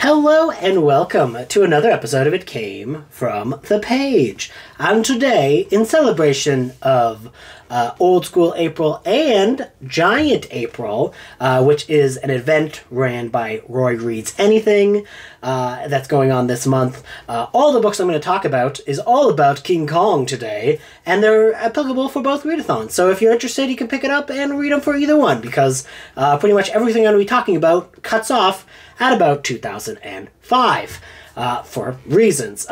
Hello and welcome to another episode of It Came From the Page. And today, in celebration of Old School April and Giant April, which is an event ran by Roy Reads Anything that's going on this month, all the books I'm going to talk about is all about King Kong today, and they're applicable for both readathons. So if you're interested, you can pick it up and read them for either one, because pretty much everything I'm going to be talking about cuts off at about 2005. For reasons.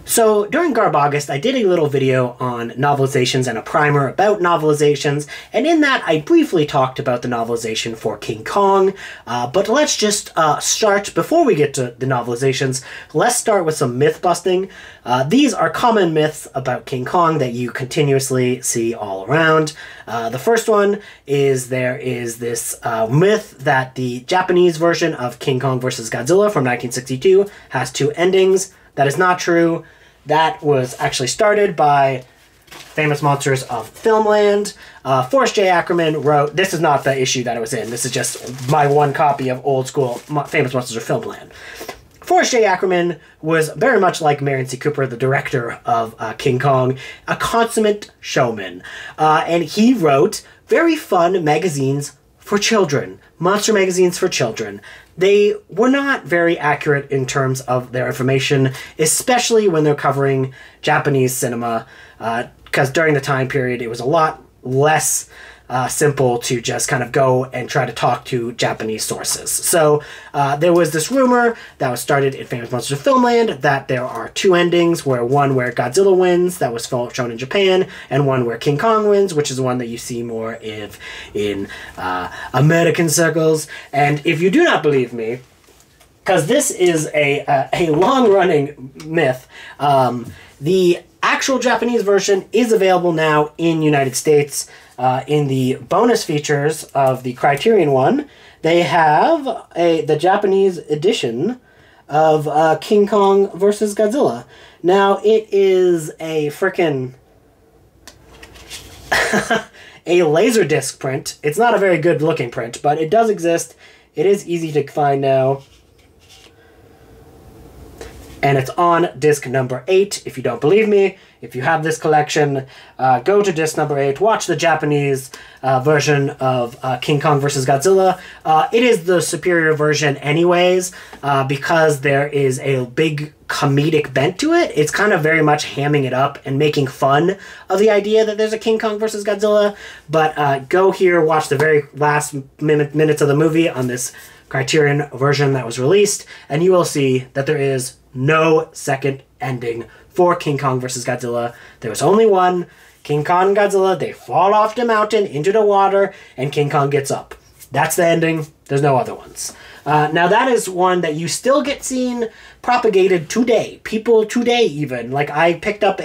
So during Garb August, I did a little video on novelizations and a primer about novelizations, and in that I briefly talked about the novelization for King Kong, but let's just start, before we get to the novelizations, let's start with some myth busting. These are common myths about King Kong that you continuously see all around. The first one is there is this myth that the Japanese version of King Kong vs. Godzilla from 1962 has two endings. That is not true. That was actually started by Famous Monsters of Filmland. Forrest J. Ackerman wrote, this is not the issue that it was in, this is just my one copy of Old School Famous Monsters of Filmland. Forrest J. Ackerman was very much like Marion C. Cooper, the director of King Kong, a consummate showman. And he wrote very fun magazines for children, monster magazines for children. They were not very accurate in terms of their information, especially when they're covering Japanese cinema, because during the time period it was a lot less simple to just kind of go and try to talk to Japanese sources. So there was this rumor that was started in Famous Monsters of Filmland that there are two endings, one where Godzilla wins, that was shown in Japan, and one where King Kong wins, which is the one that you see more in American circles. And if you do not believe me, because this is a long-running myth, the actual Japanese version is available now in United States. In the bonus features of the Criterion one, they have the Japanese edition of King Kong vs. Godzilla. Now, it is a frickin' a Laserdisc print. It's not a very good looking print, but it does exist. It is easy to find now. And it's on disc number 8, if you don't believe me. If you have this collection, go to disc number 8, watch the Japanese version of King Kong vs. Godzilla. It is the superior version anyways, because there is a big comedic bent to it. It's kind of very much hamming it up and making fun of the idea that there's a King Kong vs. Godzilla. But go here, watch the very last minutes of the movie on this Criterion version that was released, and you will see that there is no second ending for King Kong vs. Godzilla. There was only one. King Kong and Godzilla, they fall off the mountain into the water, and King Kong gets up. That's the ending. There's no other ones. Now that is one that you still get seen propagated today. People today even. Like, I picked up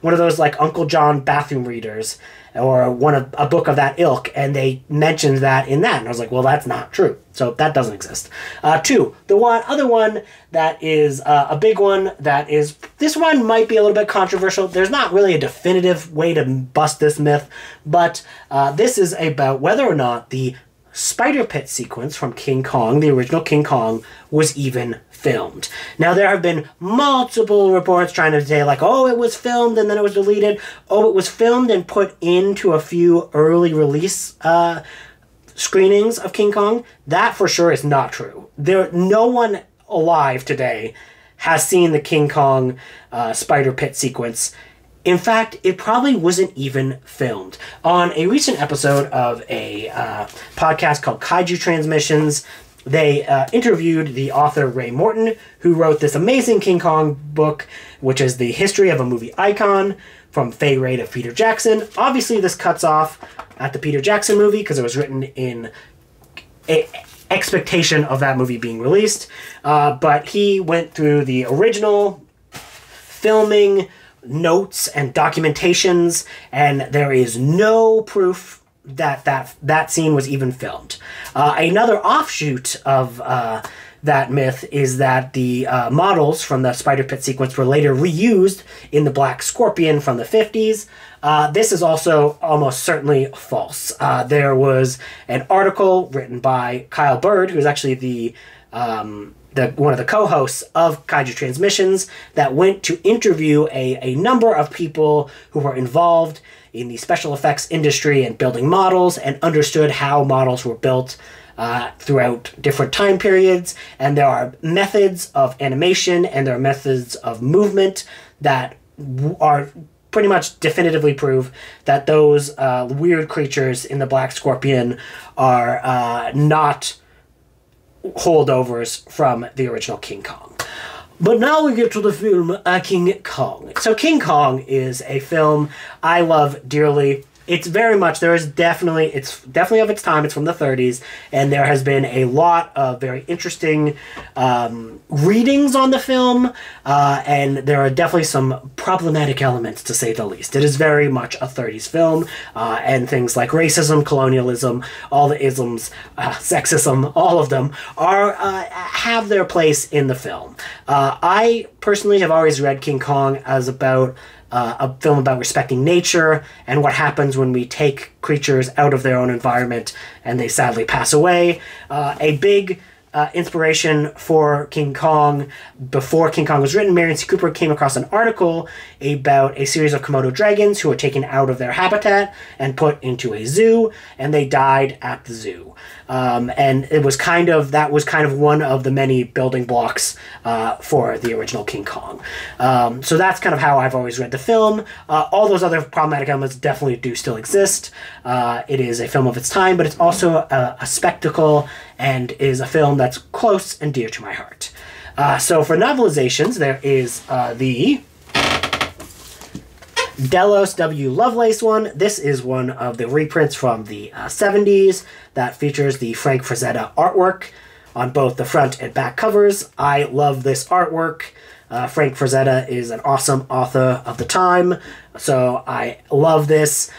one of those like Uncle John bathroom readers, or a book of that ilk, and they mentioned that in that, and I was like, well, that's not true. So that doesn't exist. Two, the other one that is a big one, this one might be a little bit controversial. There's not really a definitive way to bust this myth, but this is about whether or not the spider pit sequence from King Kong, the original King Kong, was even filmed. Now, there have been multiple reports trying to say, like, oh, it was filmed and then it was deleted. Oh, it was filmed and put into a few early release screenings of King Kong. That for sure is not true. No one alive today has seen the King Kong spider pit sequence. In fact, it probably wasn't even filmed. On a recent episode of a podcast called Kaiju Transmissions, they interviewed the author Ray Morton, who wrote this amazing King Kong book, which is the history of a movie icon, from Fay Wray to Peter Jackson. Obviously, this cuts off at the Peter Jackson movie because it was written in expectation of that movie being released. But he went through the original filming notes and documentations, and there is no proof that scene was even filmed. Another offshoot of that myth is that the models from the spider pit sequence were later reused in the Black Scorpion from the 50s. This is also almost certainly false. There was an article written by Kyle Bird, who's actually the one of the co-hosts of Kaiju Transmissions that went to interview a number of people who were involved in the special effects industry and building models and understood how models were built throughout different time periods. And there are methods of animation and there are methods of movement that are pretty much definitively prove that those weird creatures in the Black Scorpion are not holdovers from the original King Kong. But now we get to the film King Kong. So King Kong is a film I love dearly. It's very much, it's definitely of its time. It's from the 30s, and there has been a lot of very interesting readings on the film, and there are definitely some problematic elements, to say the least. It is very much a 30s film, and things like racism, colonialism, all the isms, sexism, all of them have their place in the film. I personally have always read King Kong as about a film about respecting nature and what happens when we take creatures out of their own environment and they sadly pass away. A big inspiration for King Kong, before King Kong was written, Marion C. Cooper came across an article about a series of Komodo dragons who were taken out of their habitat and put into a zoo, and they died at the zoo. And that was kind of one of the many building blocks for the original King Kong. So that's kind of how I've always read the film. All those other problematic elements definitely do still exist. It is a film of its time, but it's also a spectacle and is a film that's close and dear to my heart. So for novelizations, there is the Delos W. Lovelace one. This is one of the reprints from the 70s that features the Frank Frazetta artwork on both the front and back covers. I love this artwork. Frank Frazetta is an awesome author of the time, so I love this.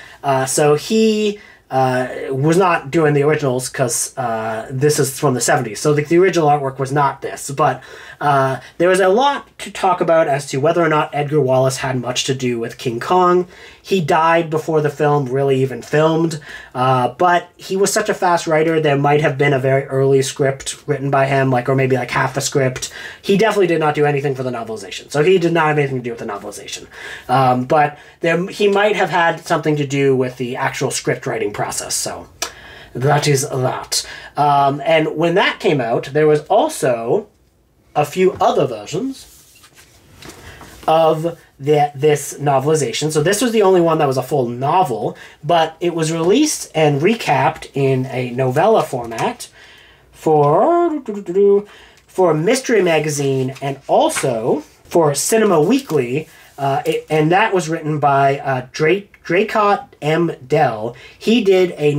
So he was not doing the originals because this is from the 70s. So the original artwork was not this. But there was a lot to talk about as to whether or not Edgar Wallace had much to do with King Kong. He died before the film really even filmed. But he was such a fast writer, there might have been a very early script written by him, or maybe half the script. He definitely did not do anything for the novelization. So he did not have anything to do with the novelization. But he might have had something to do with the actual script writing process. So that is that. And when that came out, there was also a few other versions of this novelization. So this was the only one that was a full novel, but it was released and recapped in a novella format for Mystery Magazine and also for Cinema Weekly. And that was written by Draycott M. Dell. He did a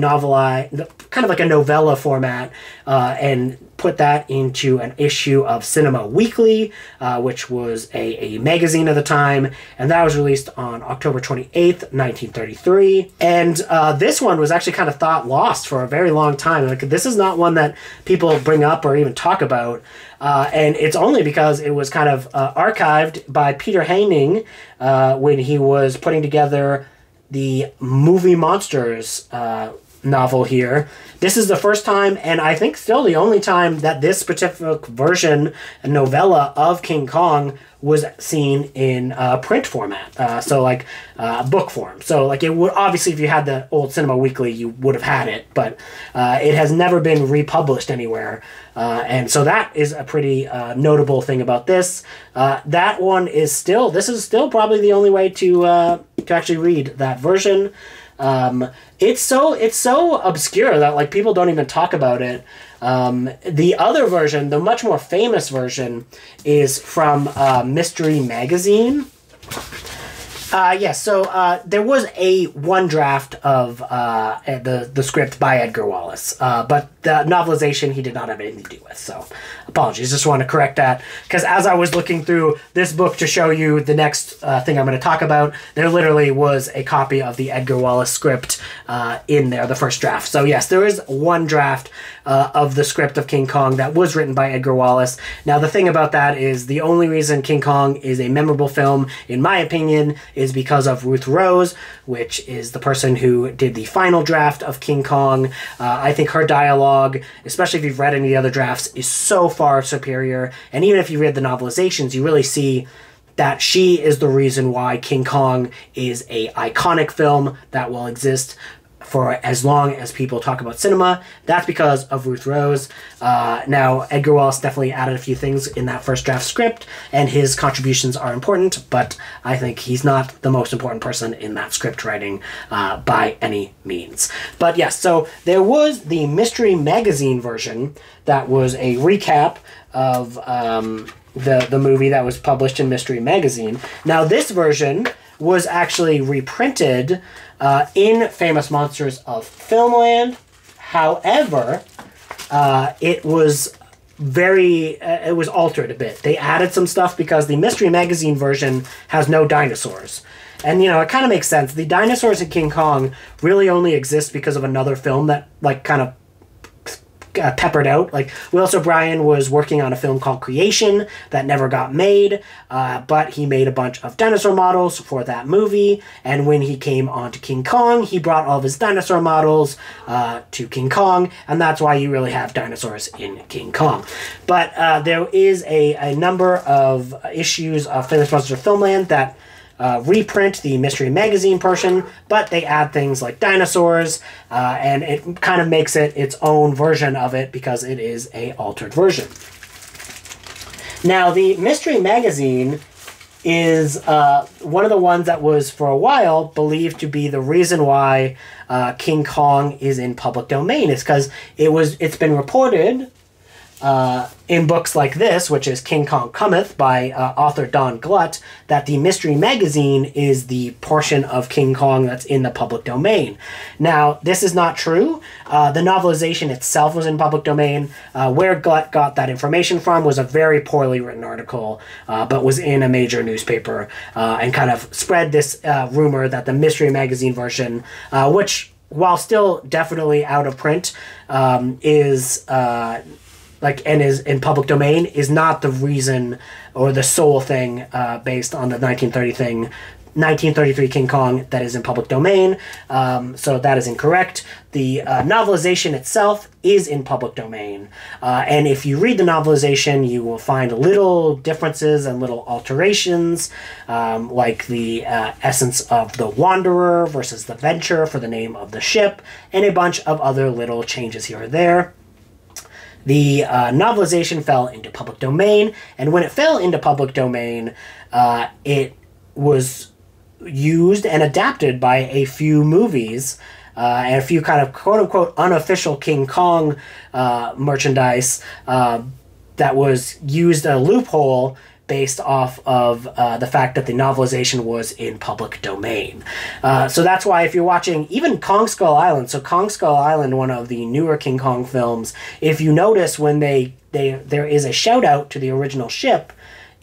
kind of like a novella format, and put that into an issue of Cinema Weekly, which was a magazine at the time, and that was released on October 28th, 1933. And this one was actually kind of thought lost for a very long time. This is not one that people bring up or even talk about, and it's only because it was kind of archived by Peter Haining when he was putting together the Movie Monsters novel here. This is the first time, and I think still the only time, that this specific version, a novella of King Kong, was seen in print format. So book form. So it would, obviously if you had the old Cinema Weekly, you would have had it, but it has never been republished anywhere. And so that is a pretty notable thing about this. That one is still, this is still probably the only way to actually read that version. It's so obscure that people don't even talk about it. The other version, the much more famous version, is from Mystery Magazine. So there was one draft of the script by Edgar Wallace, but the novelization he did not have anything to do with, so apologies. Just want to correct that, because as I was looking through this book to show you the next thing I'm going to talk about, there literally was a copy of the Edgar Wallace script in there, the first draft. So yes, there is one draft, of the script of King Kong that was written by Edgar Wallace. Now, the thing about that is the only reason King Kong is a memorable film, in my opinion, is because of Ruth Rose, which is the person who did the final draft of King Kong. I think her dialogue, especially if you've read any of the other drafts, is so far superior. And even if you read the novelizations, you really see that she is the reason why King Kong is a iconic film that will exist for as long as people talk about cinema. That's because of Ruth Rose. Now, Edgar Wallace definitely added a few things in that first draft script, and his contributions are important, but I think he's not the most important person in that script writing by any means. But yes, so there was the Mystery Magazine version that was a recap of the movie that was published in Mystery Magazine. Now, this version was actually reprinted in Famous Monsters of Filmland. However, it was it was altered a bit. They added some stuff because the Mystery Magazine version has no dinosaurs. And, it kind of makes sense. The dinosaurs in King Kong really only exist because of another film that, kind of peppered out. Willis O'Brien was working on a film called Creation that never got made, but he made a bunch of dinosaur models for that movie, and when he came on to King Kong, he brought all of his dinosaur models to King Kong, and that's why you really have dinosaurs in King Kong. But there is a number of issues of Famous Monsters of Filmland that reprint the Mystery Magazine portion, but they add things like dinosaurs, and it kind of makes it its own version of it because it is a altered version. Now, the Mystery Magazine is one of the ones that was, for a while, believed to be the reason why King Kong is in public domain. It's because it's been reported in books like this, which is King Kong Cometh by author Don Glutt, that the Mystery Magazine is the portion of King Kong that's in the public domain. Now, this is not true. The novelization itself was in public domain. Where Glutt got that information from was a very poorly written article, but was in a major newspaper, and kind of spread this rumor that the Mystery Magazine version, which, while still definitely out of print, is and is in public domain, is not the reason or the sole thing based on the 1933 King Kong that is in public domain. So that is incorrect. The novelization itself is in public domain. And if you read the novelization, you will find little differences and little alterations, like the essence of the Wanderer versus the Venture for the name of the ship, and a bunch of other little changes here or there. The novelization fell into public domain, and when it fell into public domain, it was used and adapted by a few movies, and a few kind of quote-unquote unofficial King Kong merchandise that was used a loophole based off of the fact that the novelization was in public domain. So that's why if you're watching even Kong Skull Island, so Kong Skull Island, one of the newer King Kong films, if you notice when there is a shout out to the original ship,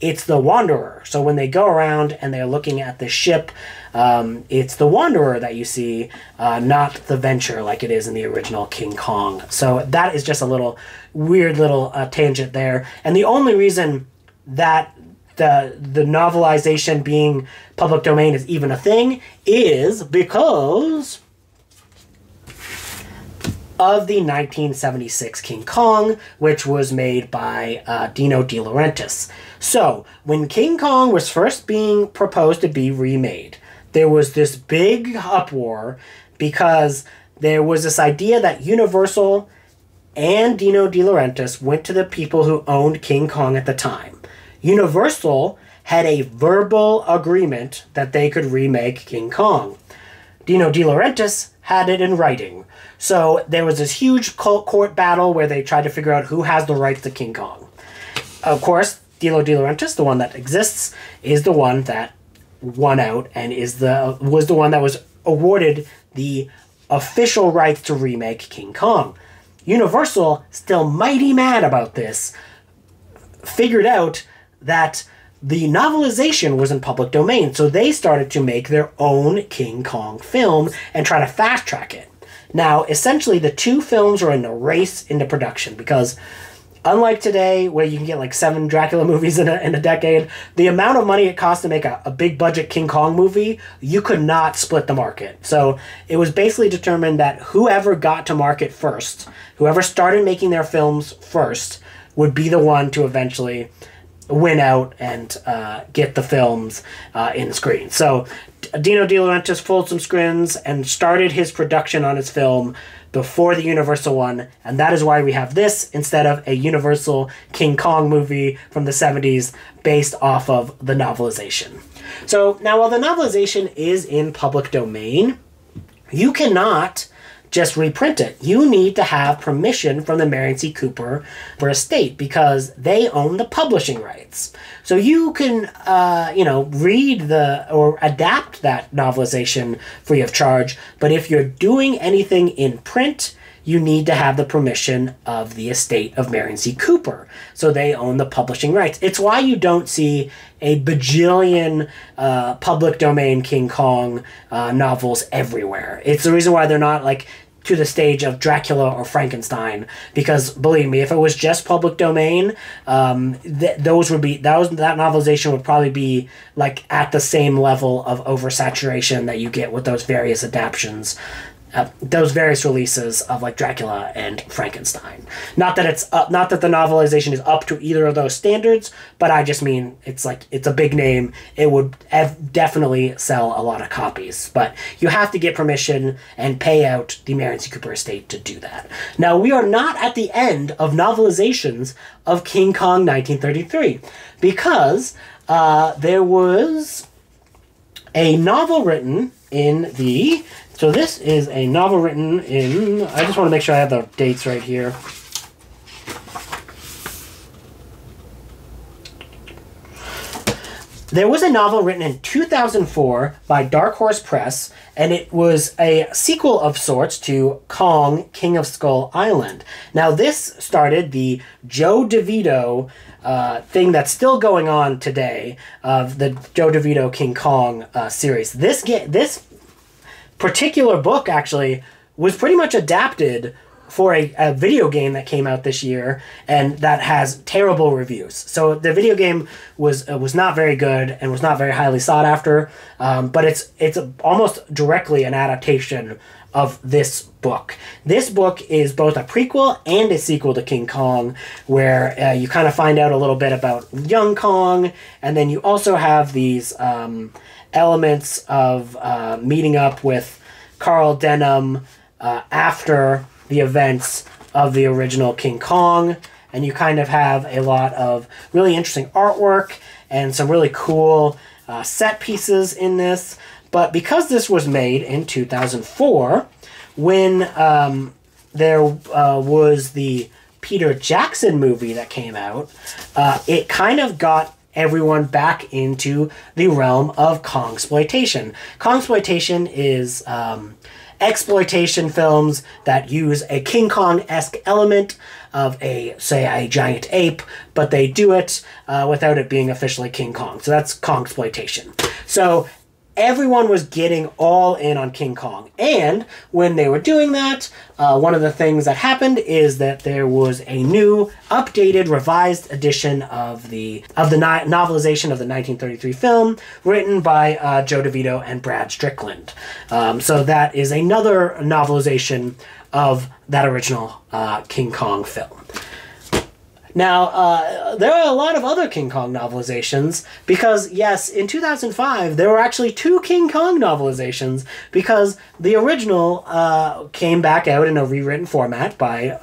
it's the Wanderer. So when they go around and they're looking at the ship, it's the Wanderer that you see, not the Venture like it is in the original King Kong. So that is just a little weird little tangent there. And the only reason that the novelization being public domain is even a thing is because of the 1976 King Kong, which was made by Dino De Laurentiis. So, when King Kong was first being proposed to be remade, there was this big uproar because there was this idea that Universal and Dino De Laurentiis went to the people who owned King Kong at the time. Universal had a verbal agreement that they could remake King Kong. Dino De Laurentiis had it in writing. So there was this huge court battle where they tried to figure out who has the rights to King Kong. Of course, Dino De Laurentiis, the one that exists, is the one that won out and was the one that was awarded the official rights to remake King Kong. Universal, still mighty mad about this, figured out that the novelization was in public domain, so they started to make their own King Kong film and try to fast track it. Now, essentially, the two films were in a race into production because, unlike today, where you can get like 7 Dracula movies in a decade, the amount of money it cost to make a big budget King Kong movie, you could not split the market. So it was basically determined that whoever got to market first, whoever started making their films first, would be the one to eventually win out and get the films in screen. So Dino De Laurentiis pulled some strings and started his production on his film before the Universal one, and that is why we have this instead of a Universal King Kong movie from the 70s based off of the novelization. So now, while the novelization is in public domain, you cannot just reprint it. You need to have permission from the Merian C. Cooper for estate because they own the publishing rights. So you can, read or adapt that novelization free of charge. But if you're doing anything in print, you need to have the permission of the estate of Merian C. Cooper. So they own the publishing rights. It's why you don't see a bajillion public domain King Kong novels everywhere. It's the reason why they're not like to the stage of Dracula or Frankenstein, because believe me, if it was just public domain, that novelization would probably be like at the same level of oversaturation that you get with those various adaptions. Those various releases of like Dracula and Frankenstein. Not that the novelization is up to either of those standards, but I just mean it's a big name. It would definitely sell a lot of copies, but you have to get permission and pay out the Merian C. Cooper estate to do that. Now, we are not at the end of novelizations of King Kong 1933 because there was a novel written in the... So this is a novel written in... I just want to make sure I have the dates right here. There was a novel written in 2004 by Dark Horse Press, and it was a sequel of sorts to Kong, King of Skull Island. Now this started the Joe DeVito thing that's still going on today of the Joe DeVito King Kong series. This particular book actually was pretty much adapted for a video game that came out this year and that has terrible reviews. So the video game was not very good and was not very highly sought after, but it's almost directly an adaptation of this book. This book is both a prequel and a sequel to King Kong, where you kind of find out a little bit about young Kong, and then you also have these elements of meeting up with Carl Denham after the events of the original King Kong, and you kind of have a lot of really interesting artwork and some really cool set pieces in this. But because this was made in 2004, when there was the Peter Jackson movie that came out, it kind of got everyone back into the realm of Kongsploitation. Kongsploitation is exploitation films that use a King Kong-esque element of say a giant ape, but they do it without it being officially King Kong. So that's Kongsploitation. So everyone was getting all in on King Kong. And when they were doing that, one of the things that happened is that there was a new, updated, revised edition of the novelization of the 1933 film, written by Joe DeVito and Brad Strickland. So that is another novelization of that original King Kong film. Now, there are a lot of other King Kong novelizations because, yes, in 2005, there were actually 2 King Kong novelizations because the original came back out in a rewritten format by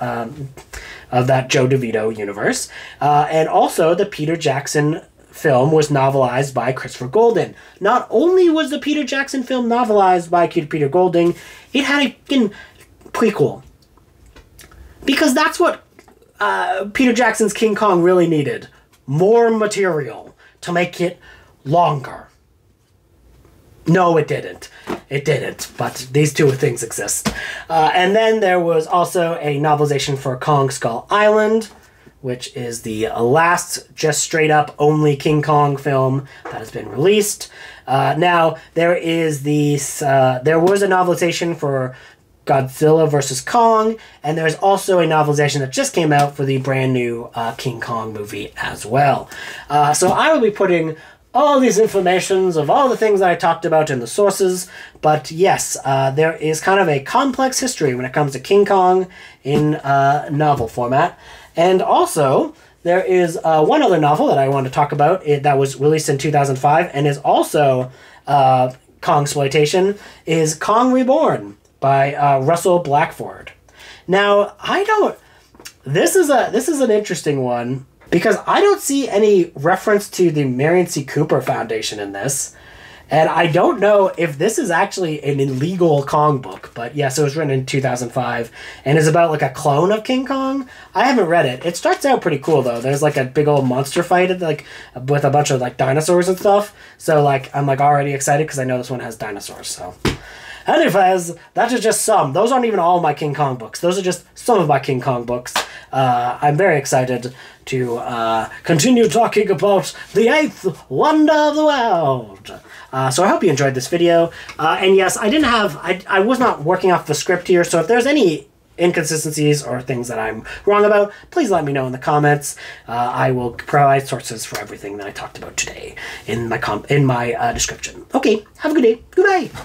of that Joe DeVito universe. And also, the Peter Jackson film was novelized by Christopher Golden. Not only was the Peter Jackson film novelized by Peter Golding, it had a prequel. Because that's what Peter Jackson's King Kong really needed. More material to make it longer. No, it didn't. It didn't, but these two things exist. And then there was also a novelization for Kong Skull Island, which is the last just straight up only King Kong film that has been released. Now, there was a novelization for Godzilla vs. Kong, and there's also a novelization that just came out for the brand new King Kong movie as well. So I will be putting all these informations of all the things that I talked about in the sources, but yes, there is kind of a complex history when it comes to King Kong in novel format. And also, there is one other novel that I want to talk about that was released in 2005 and is also Kongsploitation, is Kong Reborn by Russell Blackford. Now, this is an interesting one because I don't see any reference to the Marion C. Cooper Foundation in this. And I don't know if this is actually an illegal Kong book, but yes, it was written in 2005 and is about like a clone of King Kong. I haven't read it. It starts out pretty cool though. There's like a big old monster fight like with a bunch of like dinosaurs and stuff. So like I'm like already excited because I know this one has dinosaurs. So anyways, that is just some. Those aren't even all my King Kong books. Those are just some of my King Kong books. I'm very excited to continue talking about the 8th wonder of the world. So I hope you enjoyed this video. And yes, I was not working off the script here, so if there's any inconsistencies or things that I'm wrong about, please let me know in the comments. I will provide sources for everything that I talked about today in my description. Okay, have a good day. Goodbye.